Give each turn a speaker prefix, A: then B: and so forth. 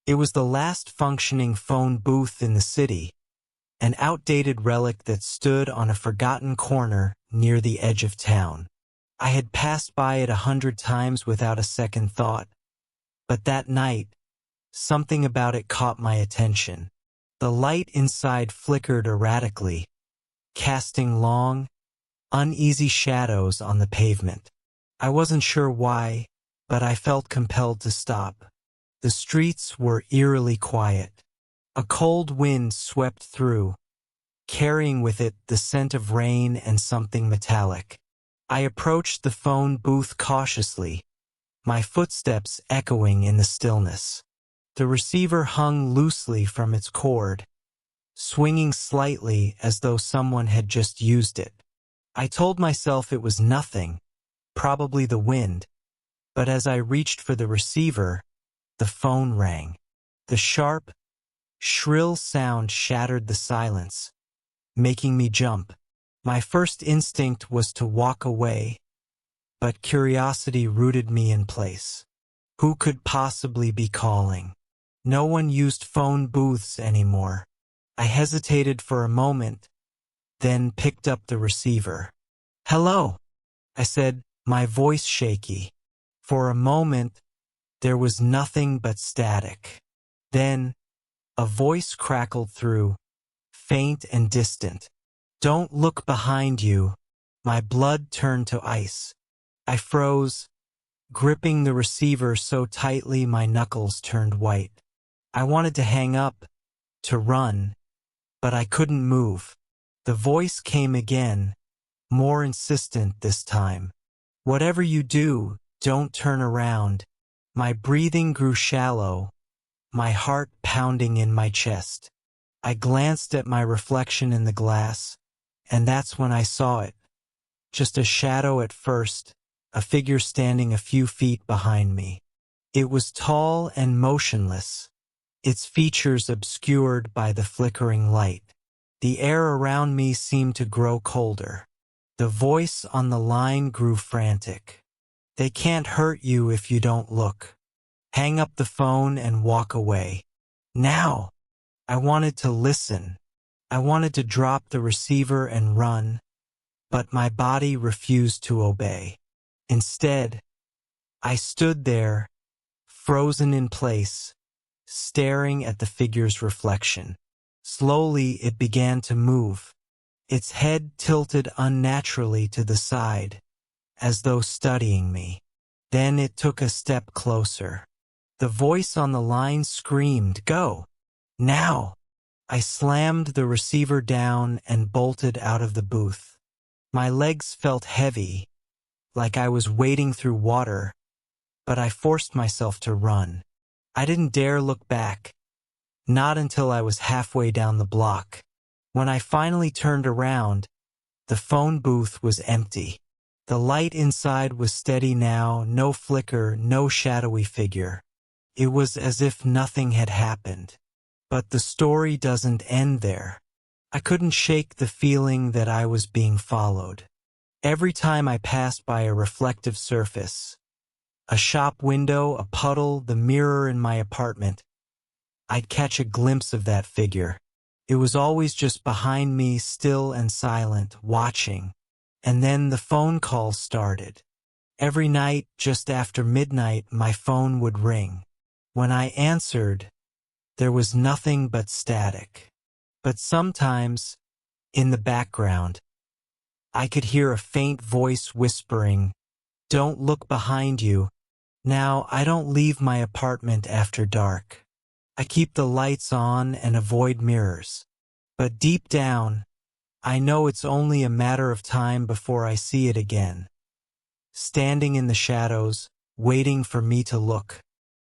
A: It was the last functioning phone booth in the city, an outdated relic that stood on a forgotten corner near the edge of town. I had passed by it 100 times without a second thought, but that night, something about it caught my attention. The light inside flickered erratically, casting long, uneasy shadows on the pavement. I wasn't sure why, but I felt compelled to stop. The streets were eerily quiet. A cold wind swept through, carrying with it the scent of rain and something metallic. I approached the phone booth cautiously, my footsteps echoing in the stillness. The receiver hung loosely from its cord, swinging slightly as though someone had just used it. I told myself it was nothing, probably the wind, but as I reached for the receiver, the phone rang. The sharp, shrill sound shattered the silence, making me jump. My first instinct was to walk away, but curiosity rooted me in place. Who could possibly be calling? No one used phone booths anymore. I hesitated for a moment, then picked up the receiver. "Hello," I said, my voice shaky. For a moment, there was nothing but static. Then, a voice crackled through, faint and distant. "Don't look behind you." My blood turned to ice. I froze, gripping the receiver so tightly my knuckles turned white. I wanted to hang up, to run, but I couldn't move. The voice came again, more insistent this time. "Whatever you do, don't turn around." My breathing grew shallow, my heart pounding in my chest. I glanced at my reflection in the glass, and that's when I saw it. Just a shadow at first, a figure standing a few feet behind me. It was tall and motionless, its features obscured by the flickering light. The air around me seemed to grow colder. The voice on the line grew frantic. "They can't hurt you if you don't look. Hang up the phone and walk away. Now!" I wanted to listen. I wanted to drop the receiver and run, but my body refused to obey. Instead, I stood there, frozen in place, staring at the figure's reflection. Slowly it began to move, its head tilted unnaturally to the side, as though studying me. Then it took a step closer. The voice on the line screamed, "Go! Now!" I slammed the receiver down and bolted out of the booth. My legs felt heavy, like I was wading through water, but I forced myself to run. I didn't dare look back, not until I was halfway down the block. When I finally turned around, the phone booth was empty. The light inside was steady now, no flicker, no shadowy figure. It was as if nothing had happened. But the story doesn't end there. I couldn't shake the feeling that I was being followed. Every time I passed by a reflective surface, a shop window, a puddle, the mirror in my apartment, I'd catch a glimpse of that figure. It was always just behind me, still and silent, watching. And then the phone calls started. Every night, just after midnight, my phone would ring. When I answered, there was nothing but static. But sometimes, in the background, I could hear a faint voice whispering, "Don't look behind you. Now, I don't leave my apartment after dark. I keep the lights on and avoid mirrors. But deep down, I know it's only a matter of time before I see it again, standing in the shadows, waiting for me to look."